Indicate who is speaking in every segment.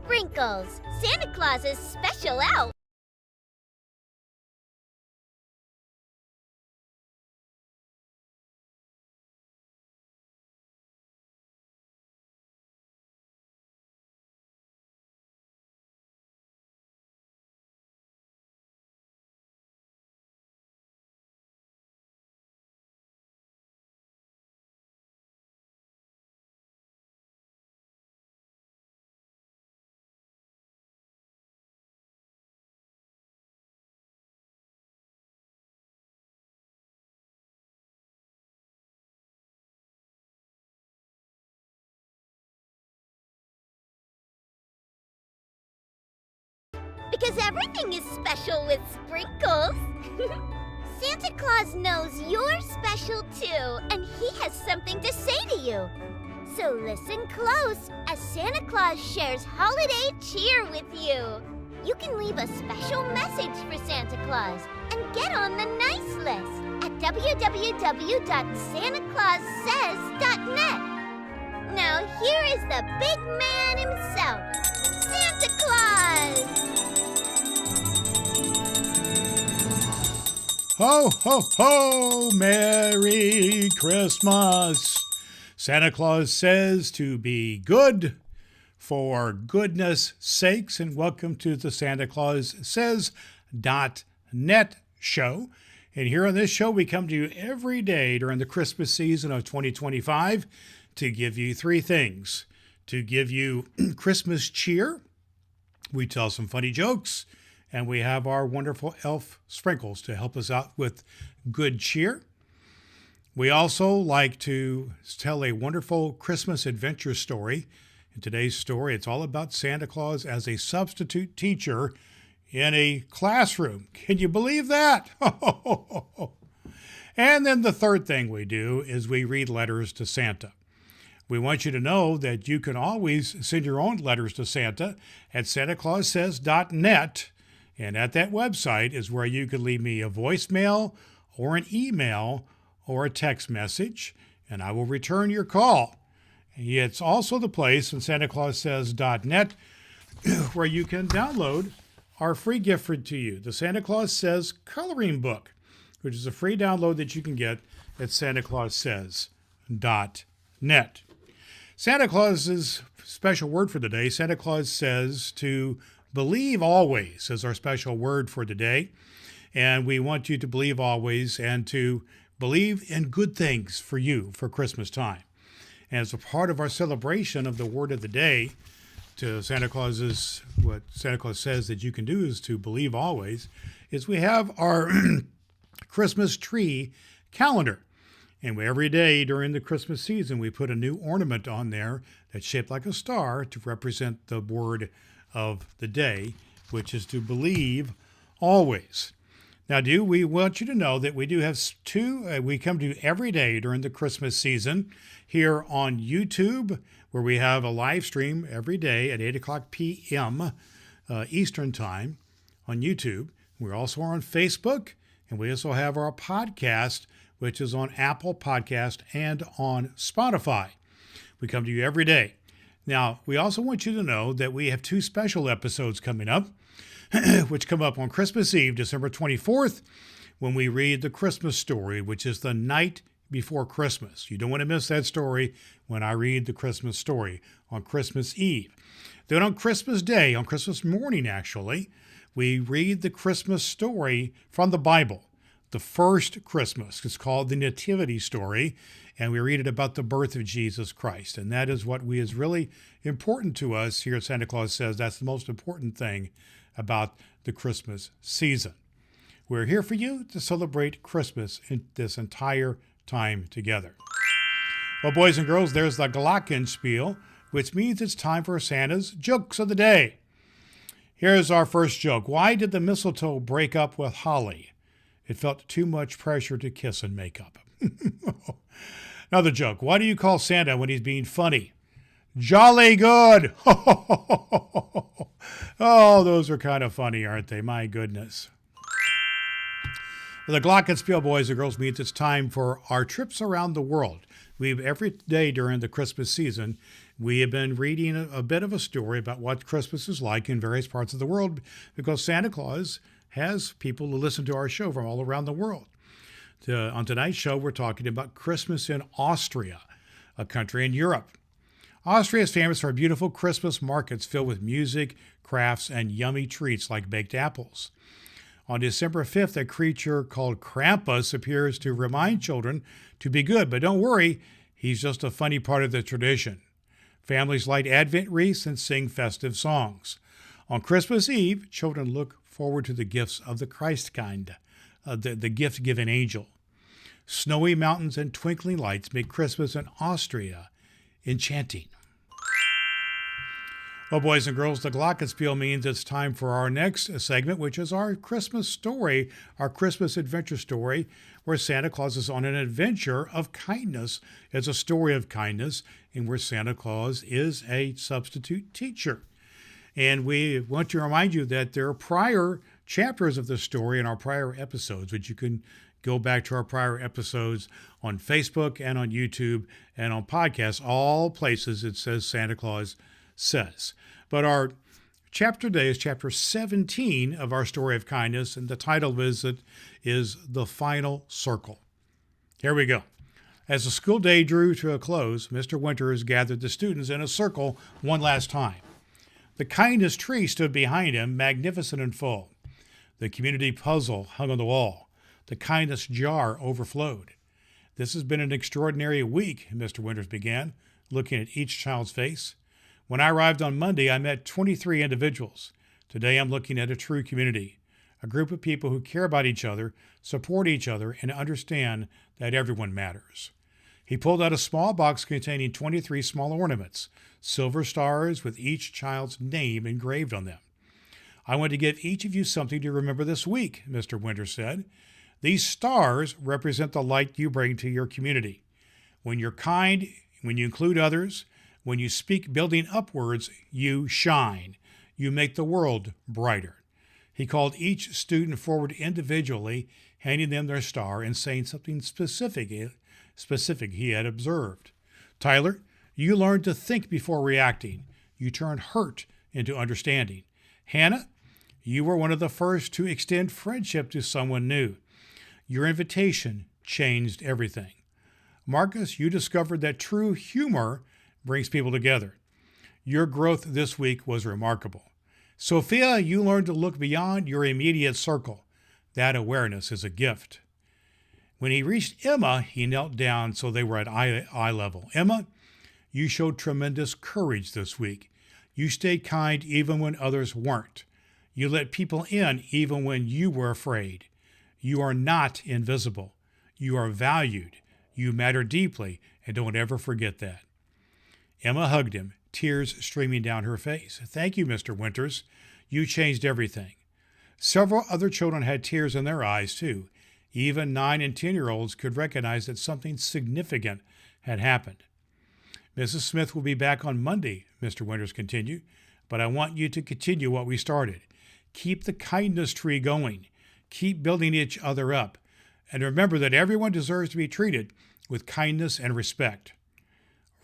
Speaker 1: Sprinkles, Santa Claus's special elf. Because everything is special with sprinkles. Santa Claus knows you're special too, and he has something to say to you. So listen close as Santa Claus shares holiday cheer with you. You can leave a special message for Santa Claus and get on the nice list at www.santaclaussays.net. Now here is the big man himself, Santa Claus!
Speaker 2: Ho, ho, ho! Merry Christmas! Santa Claus says to be good for goodness sakes, and welcome to the Santa Claus Says.net show. And here on this show, we come to you every day during the Christmas season of 2025 to give you three things. To give you Christmas cheer, we tell some funny jokes, and we have our wonderful elf Sprinkles to help us out with good cheer. We also like to tell a wonderful Christmas adventure story. In today's story, it's all about Santa Claus as a substitute teacher in a classroom. Can you believe that? And then the third thing we do is we read letters to Santa. We want you to know that you can always send your own letters to Santa at santaclaussays.net. And at that website is where you can leave me a voicemail or an email or a text message, and I will return your call. It's also the place in santaclaussays.net where you can download our free gift to you, the Santa Claus Says coloring book, which is a free download that you can get at santaclaussays.net. Santa Claus's special word for today, Santa Claus says to believe always is our special word for today. And we want you to believe always and to believe in good things for you for Christmas time. And as a part of our celebration of the word of the day, to Santa Claus's, what Santa Claus says that you can do is to believe always, is we have our Christmas tree calendar. And every day during the Christmas season, we put a new ornament on there that's shaped like a star to represent the word of the day, which is to believe always. Now, we want you to know that we do have we come to you every day during the Christmas season here on YouTube, where we have a live stream every day at 8 o'clock p.m. Eastern Time on YouTube. We're also on Facebook, and we also have our podcast, which is on Apple Podcast and on Spotify. We come to you every day. Now, we also want you to know that we have two special episodes coming up, which come up on Christmas Eve, December 24th, when we read the Christmas story, which is the night before Christmas. You don't want to miss that story when I read the Christmas story on Christmas Eve. Then on Christmas Day, on Christmas morning actually, we read the Christmas story from the Bible. The first Christmas is called the Nativity story, and we read it about the birth of Jesus Christ. And that is what is really important to us here at Santa Claus Says. That's the most important thing about the Christmas season. We're here for you to celebrate Christmas in this entire time together. Well, boys and girls, there's the Glockenspiel, which means it's time for Santa's Jokes of the Day. Here's our first joke. Why did the mistletoe break up with holly? It felt too much pressure to kiss and make up. Another joke. Why do you call Santa when he's being funny? Jolly good. Oh, those are kind of funny, aren't they? My goodness. The Glockenspiel, boys and girls, means it's time for our trips around the world. Every day during the Christmas season, we have been reading a bit of a story about what Christmas is like in various parts of the world, because Santa Claus has people who listen to our show from all around the world. On tonight's show, we're talking about Christmas in Austria, a country in Europe. Austria is famous for beautiful Christmas markets filled with music, crafts, and yummy treats like baked apples. On December 5th, a creature called Krampus appears to remind children to be good, but don't worry, he's just a funny part of the tradition. Families light Advent wreaths and sing festive songs. On Christmas Eve, children look forward to the gifts of the Christ kind, the gift-giving angel. Snowy mountains and twinkling lights make Christmas in Austria enchanting. Well, boys and girls, the glockenspiel means it's time for our next segment, which is our Christmas story, our Christmas adventure story, where Santa Claus is on an adventure of kindness. It's a story of kindness, and where Santa Claus is a substitute teacher. And we want to remind you that there are prior chapters of the story in our prior episodes, which you can go back to our prior episodes on Facebook and on YouTube and on podcasts, all places it says Santa Claus says. But our chapter today is chapter 17 of our story of kindness, and the title is The Final Circle. Here we go. As the school day drew to a close, Mr. Winters gathered the students in a circle one last time. The kindness tree stood behind him, magnificent and full. The community puzzle hung on the wall. The kindness jar overflowed. This has been an extraordinary week, Mr. Winters began, looking at each child's face. When I arrived on Monday, I met 23 individuals. Today, I'm looking at a true community, a group of people who care about each other, support each other, and understand that everyone matters. He pulled out a small box containing 23 small ornaments, silver stars with each child's name engraved on them. I want to give each of you something to remember this week, Mr. Winters said. These stars represent the light you bring to your community. When you're kind, when you include others, when you speak building upwards, you shine. You make the world brighter. He called each student forward individually, handing them their star and saying something specific he had observed. Tyler, you learned to think before reacting. You turned hurt into understanding. Hannah, you were one of the first to extend friendship to someone new. Your invitation changed everything. Marcus, you discovered that true humor brings people together. Your growth this week was remarkable. Sophia, you learned to look beyond your immediate circle. That awareness is a gift. When he reached Emma, he knelt down so they were at eye level. Emma, you showed tremendous courage this week. You stayed kind even when others weren't. You let people in even when you were afraid. You are not invisible. You are valued. You matter deeply, and don't ever forget that. Emma hugged him, tears streaming down her face. Thank you, Mr. Winters. You changed everything. Several other children had tears in their eyes, too. Even 9 and 10-year-olds could recognize that something significant had happened. Mrs. Smith will be back on Monday, Mr. Winters continued, but I want you to continue what we started. Keep the kindness tree going. Keep building each other up. And remember that everyone deserves to be treated with kindness and respect.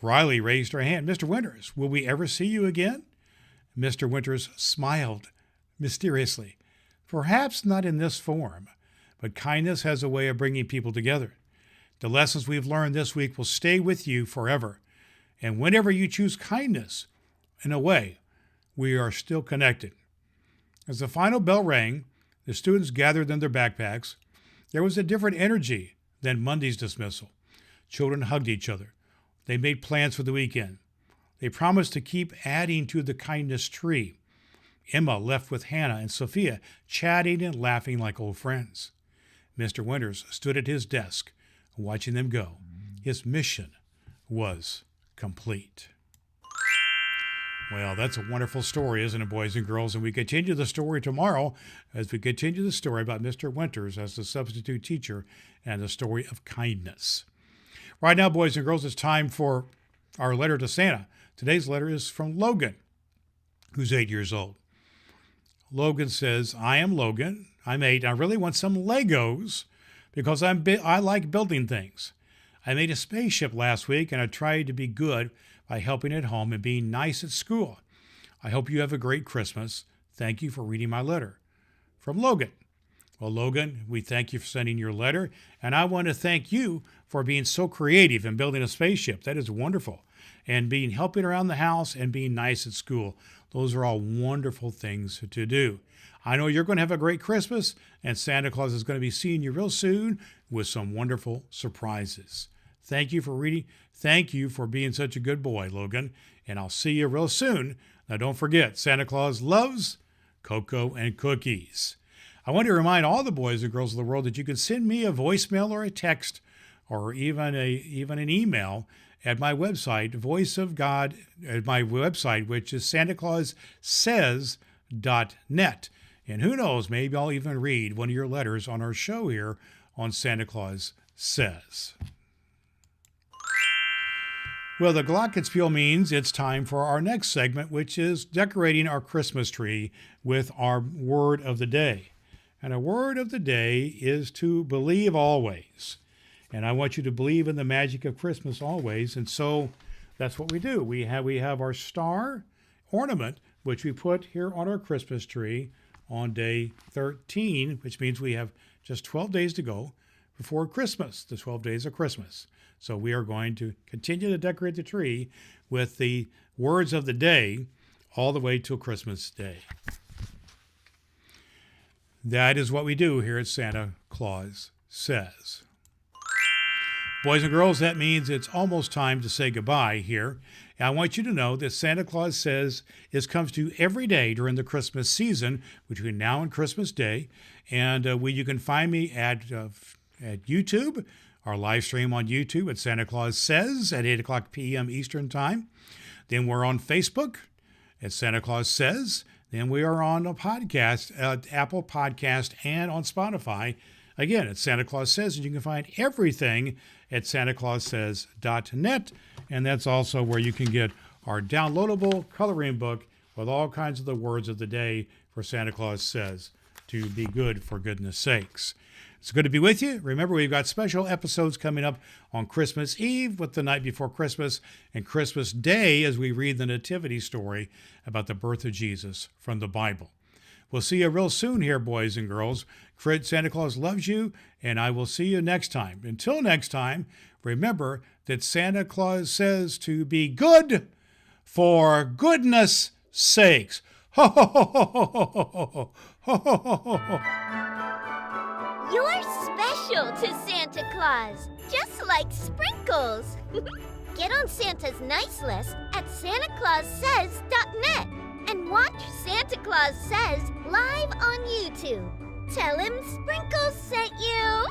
Speaker 2: Riley raised her hand. Mr. Winters, will we ever see you again? Mr. Winters smiled mysteriously. Perhaps not in this form, but kindness has a way of bringing people together. The lessons we've learned this week will stay with you forever. And whenever you choose kindness, in a way, we are still connected. As the final bell rang, the students gathered in their backpacks. There was a different energy than Monday's dismissal. Children hugged each other. They made plans for the weekend. They promised to keep adding to the kindness tree. Emma left with Hannah and Sophia, chatting and laughing like old friends. Mr. Winters stood at his desk, watching them go. His mission was complete. Well, that's a wonderful story, isn't it, boys and girls? And we continue the story tomorrow as we continue the story about Mr. Winters as the substitute teacher and the story of kindness. Right now, boys and girls, it's time for our letter to Santa. Today's letter is from Logan, who's 8 years old. Logan says, I am Logan. I'm 8. I really want some Legos because I like building things. I made a spaceship last week, and I tried to be good by helping at home and being nice at school. I hope you have a great Christmas. Thank you for reading my letter. From Logan. Well, Logan, we thank you for sending your letter, and I want to thank you for being so creative and building a spaceship. That is wonderful. And helping around the house and being nice at school. Those are all wonderful things to do. I know you're going to have a great Christmas, and Santa Claus is going to be seeing you real soon with some wonderful surprises. Thank you for reading. Thank you for being such a good boy, Logan, and I'll see you real soon. Now, don't forget, Santa Claus loves cocoa and cookies. I want to remind all the boys and girls of the world that you can send me a voicemail or a text or even an email at my website, Voice of God, at my website, which is SantaClausSays.net. And who knows, maybe I'll even read one of your letters on our show here on Santa Claus Says. Well, the Glockenspiel means it's time for our next segment, which is decorating our Christmas tree with our word of the day. And our word of the day is to believe always. And I want you to believe in the magic of Christmas always. And so that's what we do. We have our star ornament, which we put here on our Christmas tree on day 13, which means we have just 12 days to go before Christmas, the 12 days of Christmas. So we are going to continue to decorate the tree with the words of the day all the way till Christmas Day. That is what we do here at Santa Claus Says. Boys and girls, that means it's almost time to say goodbye here. And I want you to know that Santa Claus Says comes to you every day during the Christmas season, between now and Christmas Day. And you can find me at YouTube, our live stream on YouTube at Santa Claus Says at 8 o'clock p.m. Eastern Time. Then we're on Facebook at Santa Claus Says. Then we are on a podcast, Apple Podcast, and on Spotify. Again, it's Santa Claus Says, and you can find everything at SantaClausSays.net. And that's also where you can get our downloadable coloring book with all kinds of the words of the day for Santa Claus Says to be good for goodness sakes. It's good to be with you. Remember, we've got special episodes coming up on Christmas Eve with the night before Christmas and Christmas Day as we read the nativity story about the birth of Jesus from the Bible. We'll see you real soon here, boys and girls. Santa Claus loves you, and I will see you next time. Until next time, remember that Santa Claus says to be good for goodness sakes. Ho, ho, ho, ho, ho, ho, ho, ho, ho, ho, ho.
Speaker 1: You're special to Santa Claus, just like Sprinkles. Get on Santa's nice list at SantaClausSays.net and watch Santa Claus Says live on YouTube. Tell him Sprinkles sent you.